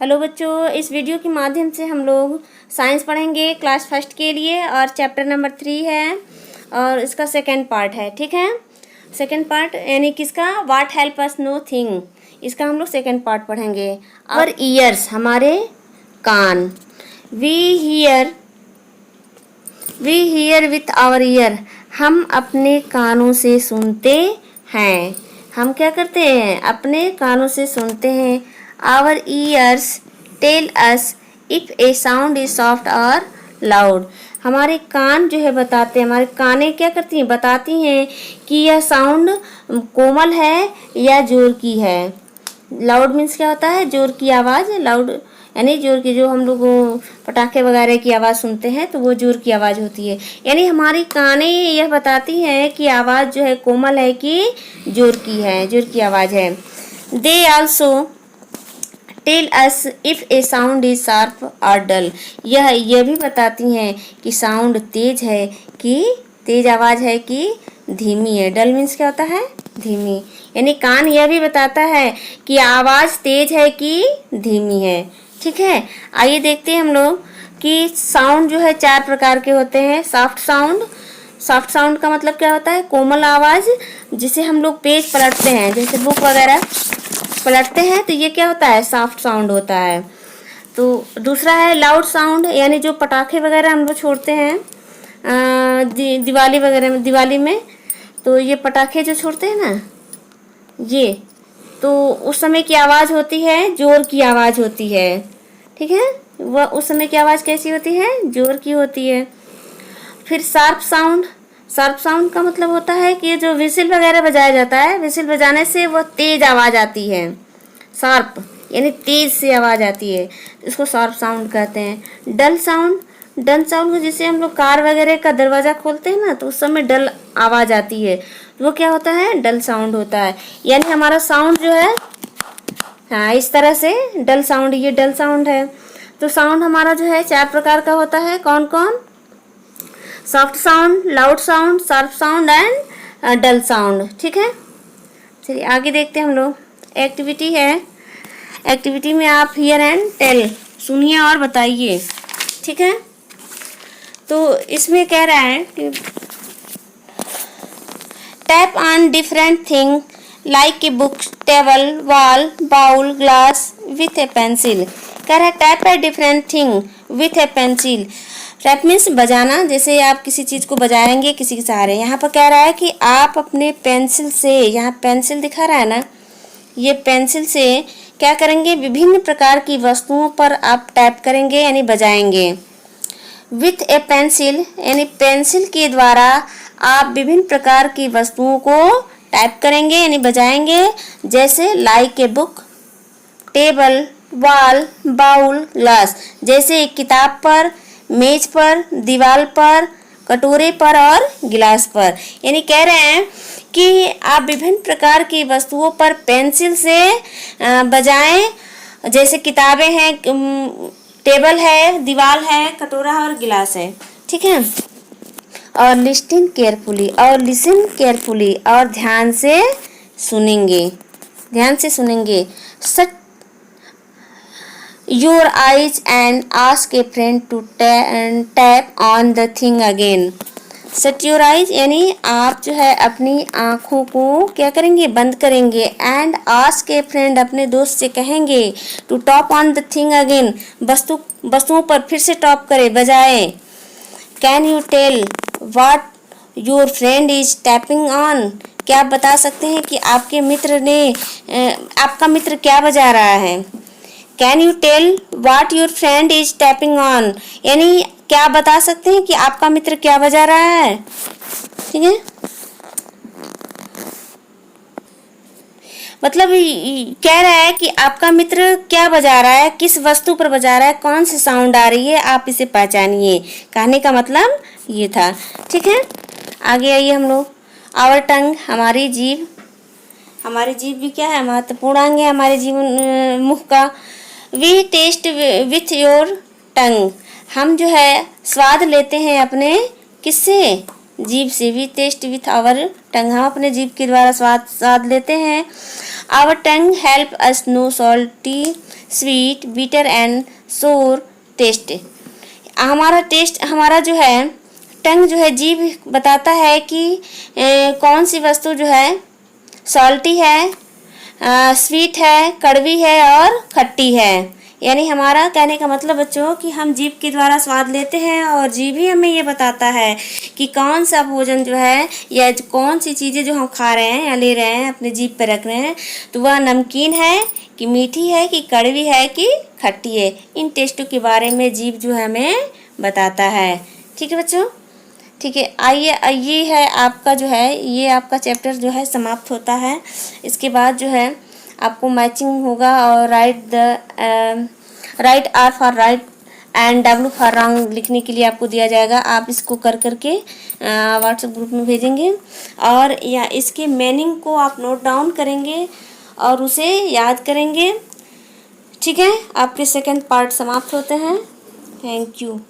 Hello बच्चों, इस video के माध्यम से हम लोग साइंस पढ़ेंगे क्लास फर्स्ट के लिए और चैप्टर नंबर 3 है और इसका सेकंड पार्ट है। ठीक है, सेकंड पार्ट यानी किसका, what help us nothing, इसका हम लोग सेकंड पार्ट पढ़ेंगे। और ईयर्स हमारे कान, we hear with our ear, हम अपने कानों से सुनते हैं। हम क्या करते हैं, अपने कानों से सुनते हैं। Our ears tell us if a sound is soft और लाउड, हमारे कान जो है बताते हैं, हमारे कानें क्या करती हैं, बताती हैं कि यह साउंड कोमल है या जोर की है। लाउड मीन्स क्या होता है, जोर की आवाज़। लाउड यानी जोर की, जो हम लोग पटाखे वगैरह की आवाज़ सुनते हैं तो वो जोर की आवाज़ होती है। यानी हमारी कानें यह बताती हैं कि आवाज़ जो है कोमल है कि जोर की है, जोर की आवाज़ है। They also tell us if a sound is sharp और डल, यह भी बताती हैं कि साउंड तेज है कि तेज आवाज़ है कि धीमी है। डल मीन्स क्या होता है, धीमी। यानी कान यह भी बताता है कि आवाज़ तेज है कि धीमी है। ठीक है, आइए देखते हैं हम लोग कि साउंड जो है 4 प्रकार के होते हैं। सॉफ्ट साउंड, सॉफ्ट साउंड का मतलब क्या होता है, कोमल आवाज़ जिसे हम लोग पेज पलटते हैं, जैसे बुक वगैरह पलटते हैं तो ये क्या होता है, सॉफ्ट साउंड होता है। तो दूसरा है लाउड साउंड, यानी जो पटाखे वगैरह हम लोग छोड़ते हैं दिवाली वगैरह में, दिवाली में तो ये पटाखे जो छोड़ते हैं ना, ये तो उस समय की आवाज़ होती है, जोर की आवाज़ होती है। ठीक है, वह उस समय की आवाज़ कैसी होती है, जोर की होती है। फिर शार्प साउंड, शार्प साउंड का मतलब होता है कि जो विसिल वगैरह बजाया जाता है, विसिल बजाने से वह तेज आवाज़ आती है। शार्प यानी तेज से आवाज़ आती है, इसको शार्प साउंड कहते हैं। डल साउंड, डल साउंड जिसे हम लोग कार वगैरह का दरवाज़ा खोलते हैं ना तो उस समय डल आवाज़ आती है, तो वो क्या होता है, डल साउंड होता है। यानी हमारा साउंड जो है, हाँ इस तरह से डल साउंड, ये डल साउंड है। तो साउंड हमारा जो है 4 प्रकार का होता है। कौन कौन, soft sound, loud sound, sharp sound and dull sound. ठीक है, चलिए आगे देखते हैं हम लोग। एक्टिविटी है, एक्टिविटी में आप हियर एंड टेल सुनिए और बताइए। ठीक है, तो इसमें कह रहा है कि tap on different thing like a book, table, wall, bowl, glass with a pencil. कह रहा है tap a different thing with a pencil. Tap means बजाना, जैसे आप किसी चीज़ को बजाएंगे किसी के सहारे। यहाँ पर कह रहा है कि आप अपने पेंसिल से, यहाँ पेंसिल दिखा रहा है ना, ये पेंसिल से क्या करेंगे, विभिन्न प्रकार की वस्तुओं पर आप टैप करेंगे यानी बजाएंगे। विथ ए पेंसिल यानी पेंसिल के द्वारा आप विभिन्न प्रकार की वस्तुओं को टैप करेंगे यानी बजाएंगे। जैसे like a book, table, wall, bowl, glass, जैसे एक किताब पर, मेज पर, दीवार पर, कटोरे पर और गिलास पर। यानी कह रहे हैं कि आप विभिन्न प्रकार की वस्तुओं पर पेंसिल से बजाएं। जैसे किताबें हैं, टेबल है, दीवार है, कटोरा है और गिलास है। ठीक है, और लिस्टिंग केयरफुली, और लिसन केयरफुली, और ध्यान से सुनेंगे, ध्यान से सुनेंगे। Shut your eyes and ask a friend to tap on the thing again. Shut your eyes यानी आप जो है अपनी आँखों को क्या करेंगे, बंद करेंगे। एंड आस्क ए फ्रेंड, अपने दोस्त से कहेंगे, to top on the thing again, वस्तुओं पर फिर से टॉप करे, बजाए। Can you tell what your friend is tapping on, क्या आप बता सकते हैं कि आपके मित्र ने आपका मित्र क्या बजा रहा है। Can you tell what your friend is tapping on, यानी क्या आप बता सकते हैं कि आपका मित्र क्या बजा रहा है। ठीक है, मतलब कह रहा है कि आपका मित्र क्या बजा रहा है, किस वस्तु पर बजा रहा है, कौन सी साउंड आ रही है, आप इसे पहचानिए। कहने का मतलब ये था। ठीक है, आगे आइए हम लोग। आवर टंग, हमारी जीभ, हमारी जीभ भी क्या है, महत्वपूर्ण अंग है हमारे जीवन मुख का। We taste with your tongue, हम जो है स्वाद लेते हैं अपने किससे, जीभ से। We taste with our tongue, हम अपने जीभ के द्वारा स्वाद लेते हैं। Our tongue help us know salty sweet, bitter and sour taste. हमारा जो है टंग जो है, जीभ बताता है कि कौन सी वस्तु जो है सॉल्टी है, स्वीट है, कड़वी है और खट्टी है। यानी हमारा कहने का मतलब बच्चों कि हम जीभ के द्वारा स्वाद लेते हैं और जीभ ही हमें ये बताता है कि कौन सा भोजन जो है या कौन सी चीज़ें जो हम खा रहे हैं या ले रहे हैं, अपने जीभ पर रख रहे हैं, तो वह नमकीन है कि मीठी है कि कड़वी है कि खट्टी है। इन टेस्टों के बारे में जीभ जो है हमें बताता है। ठीक है बच्चों, ठीक है। आइए, ये है आपका जो है, ये आपका चैप्टर जो है समाप्त होता है। इसके बाद जो है आपको मैचिंग होगा और write R for right and W for wrong लिखने के लिए आपको दिया जाएगा। आप इसको कर करके व्हाट्सएप ग्रुप में भेजेंगे और या इसके मीनिंग को आप नोट डाउन करेंगे और उसे याद करेंगे। ठीक है, आपके सेकंड पार्ट समाप्त होते हैं। Thank you.